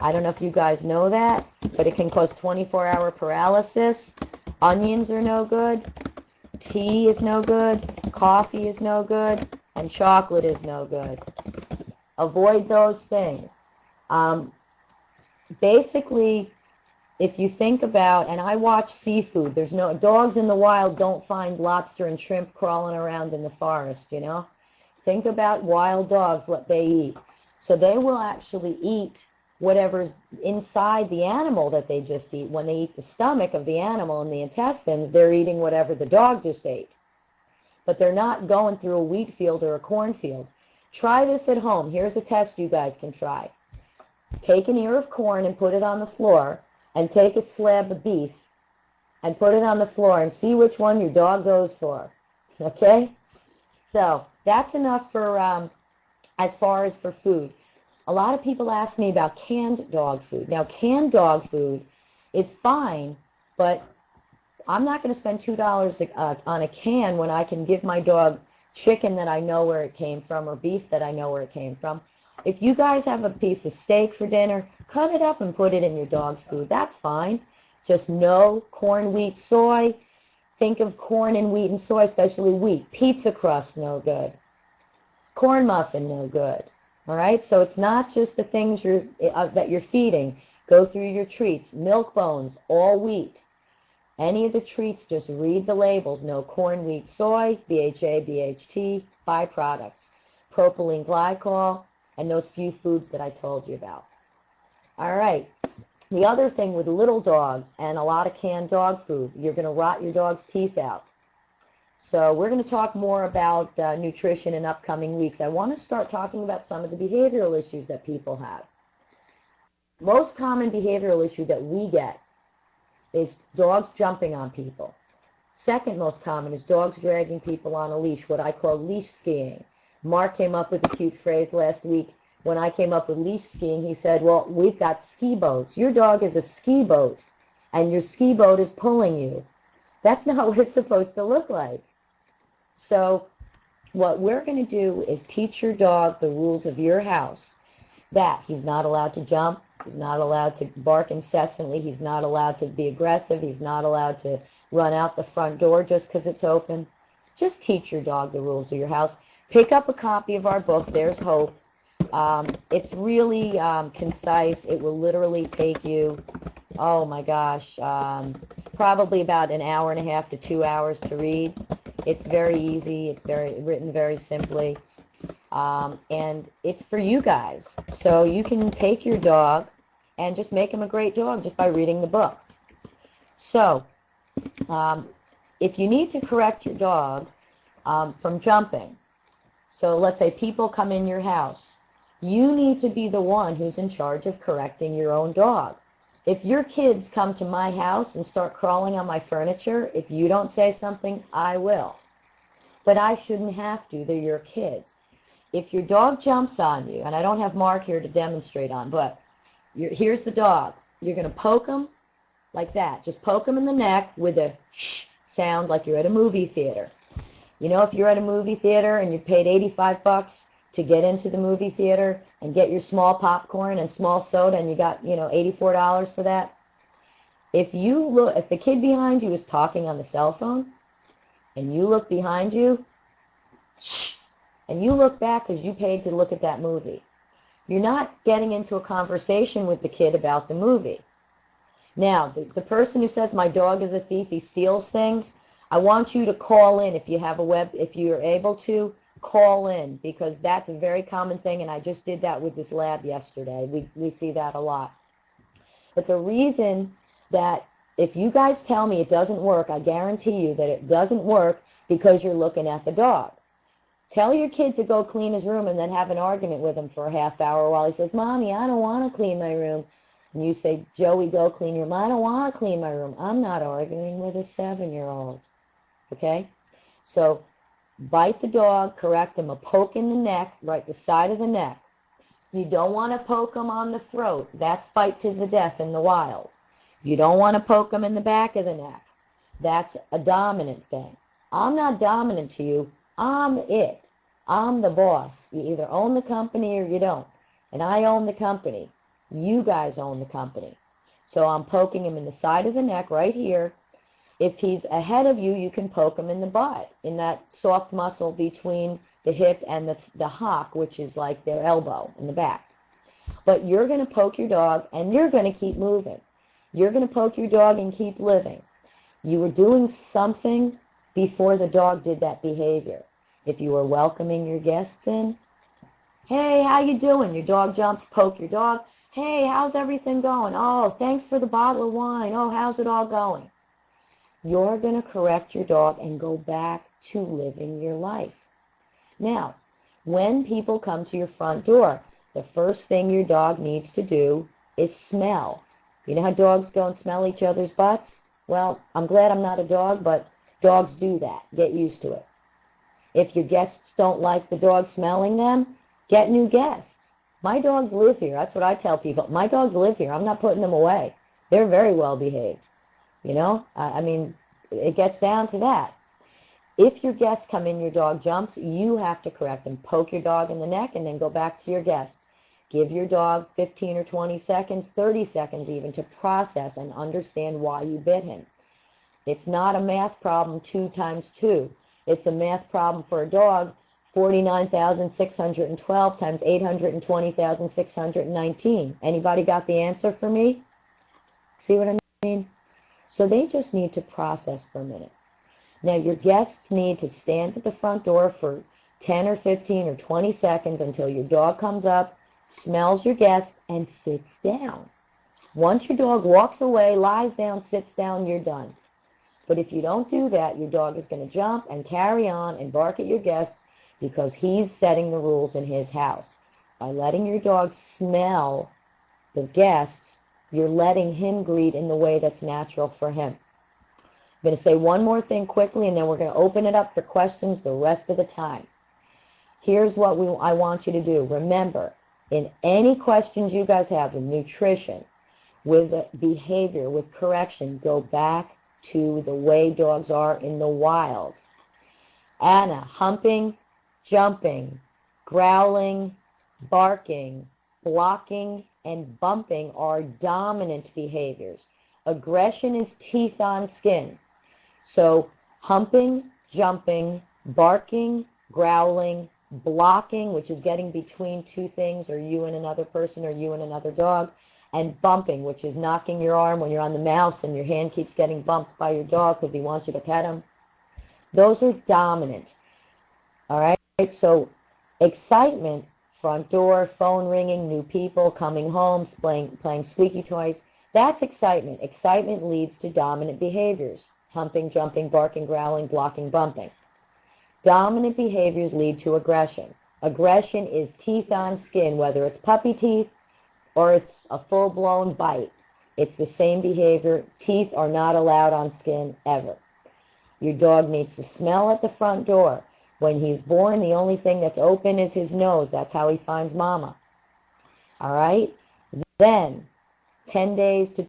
I don't know if you guys know that, but it can cause 24-hour paralysis. Onions are no good. Tea is no good. Coffee is no good. And chocolate is no good. Avoid those things. Basically, if you think about, and I watch seafood, there's no, dogs in the wild don't find lobster and shrimp crawling around in the forest, you know? Think about wild dogs, what they eat. So they will actually eat whatever's inside the animal that they just eat. When they eat the stomach of the animal and the intestines, they're eating whatever the dog just ate. But they're not going through a wheat field or a cornfield. Try this at home. Here's a test you guys can try. Take an ear of corn and put it on the floor, and take a slab of beef and put it on the floor and see which one your dog goes for. Okay? So that's enough for as far as for food. A lot of people ask me about canned dog food. Now, canned dog food is fine, but I'm not going to spend $2 on a can when I can give my dog chicken that I know where it came from or beef that I know where it came from. If you guys have a piece of steak for dinner, cut it up and put it in your dog's food. That's fine. Just no corn, wheat, soy. Think of corn and wheat and soy, especially wheat. Pizza crust, no good. Corn muffin, no good. All right? So it's not just the things that you're feeding. Go through your treats. Milk bones, all wheat. Any of the treats, just read the labels. No corn, wheat, soy, BHA, BHT, byproducts. Propylene glycol, and those few foods that I told you about. All right. The other thing with little dogs and a lot of canned dog food, you're going to rot your dog's teeth out. So we're going to talk more about nutrition in upcoming weeks. I want to start talking about some of the behavioral issues that people have. Most common behavioral issue that we get is dogs jumping on people. Second most common is dogs dragging people on a leash, what I call leash skiing. Mark came up with a cute phrase last week. When I came up with leash skiing, he said, well, we've got ski boats. Your dog is a ski boat, and your ski boat is pulling you. That's not what it's supposed to look like. So what we're going to do is teach your dog the rules of your house, that he's not allowed to jump, he's not allowed to bark incessantly, he's not allowed to be aggressive, he's not allowed to run out the front door just because it's open. Just teach your dog the rules of your house. Pick up a copy of our book, There's Hope. It's really concise. It will literally take you, oh my gosh, probably about an hour and a half to 2 hours to read. It's very easy. It's written very simply. And it's for you guys. So you can take your dog and just make him a great dog just by reading the book. So if you need to correct your dog from jumping, so let's say people come in your house, you need to be the one who's in charge of correcting your own dog. If your kids come to my house and start crawling on my furniture, if you don't say something, I will. But I shouldn't have to. They're your kids. If your dog jumps on you, and I don't have Mark here to demonstrate on, but here's the dog. You're going to poke him like that. Just poke him in the neck with a shh sound like you're at a movie theater. You know, if you're at a movie theater and you paid $85 to get into the movie theater and get your small popcorn and small soda and you got, $84 for that, if the kid behind you is talking on the cell phone and you look behind you, shh, and you look back because you paid to look at that movie, you're not getting into a conversation with the kid about the movie. Now, the person who says my dog is a thief, he steals things, I want you to call in if you're able to, call in, because that's a very common thing, and I just did that with this lab yesterday. We see that a lot. But the reason that if you guys tell me it doesn't work, I guarantee you that it doesn't work because you're looking at the dog. Tell your kid to go clean his room and then have an argument with him for a half hour while he says, Mommy, I don't want to clean my room. And you say, Joey, go clean your room. I don't want to clean my room. I'm not arguing with a 7-year-old. Okay? So bite the dog, correct him, a poke in the neck, right the side of the neck. You don't want to poke him on the throat. That's fight to the death in the wild. You don't want to poke him in the back of the neck. That's a dominant thing. I'm not dominant to you. I'm it. I'm the boss. You either own the company or you don't. And I own the company. You guys own the company. So I'm poking him in the side of the neck right here. If he's ahead of you, you can poke him in the butt, in that soft muscle between the hip and the hock, which is like their elbow in the back. But you're going to poke your dog, and you're going to keep moving. You're going to poke your dog and keep living. You were doing something before the dog did that behavior. If you were welcoming your guests in, hey, how you doing? Your dog jumps, poke your dog. Hey, how's everything going? Oh, thanks for the bottle of wine. Oh, how's it all going? You're going to correct your dog and go back to living your life. Now, when people come to your front door, the first thing your dog needs to do is smell. You know how dogs go and smell each other's butts? Well, I'm glad I'm not a dog, but dogs do that. Get used to it. If your guests don't like the dog smelling them, get new guests. My dogs live here. That's what I tell people. My dogs live here. I'm not putting them away. They're very well behaved. You know, I mean, it gets down to that. If your guests come in, your dog jumps, you have to correct them. Poke your dog in the neck and then go back to your guest. Give your dog 15 or 20 seconds, 30 seconds even, to process and understand why you bit him. It's not a math problem 2 times 2. It's a math problem for a dog 49,612 times 820,619. Anybody got the answer for me? See what I mean? So they just need to process for a minute. Now your guests need to stand at the front door for 10 or 15 or 20 seconds until your dog comes up, smells your guest, and sits down. Once your dog walks away, lies down, sits down, you're done. But if you don't do that, your dog is going to jump and carry on and bark at your guest because he's setting the rules in his house. By letting your dog smell the guests, you're letting him greet in the way that's natural for him. I'm going to say one more thing quickly, and then we're going to open it up for questions the rest of the time. Here's what I want you to do. Remember, in any questions you guys have with nutrition, with behavior, with correction, go back to the way dogs are in the wild. Anna, humping, jumping, growling, barking, blocking, and bumping are dominant behaviors. Aggression is teeth on skin. So humping, jumping, barking, growling, blocking, which is getting between two things, or you and another person, or you and another dog, and bumping, which is knocking your arm when you're on the mouse and your hand keeps getting bumped by your dog because he wants you to pet him. Those are dominant. All right? So excitement, front door, phone ringing, new people, coming home, playing squeaky toys, that's excitement. Excitement leads to dominant behaviors. Humping, jumping, barking, growling, blocking, bumping. Dominant behaviors lead to aggression. Aggression is teeth on skin, whether it's puppy teeth or it's a full-blown bite. It's the same behavior. Teeth are not allowed on skin ever. Your dog needs to smell at the front door. When he's born, the only thing that's open is his nose. That's how he finds mama. All right? Then, 10 days to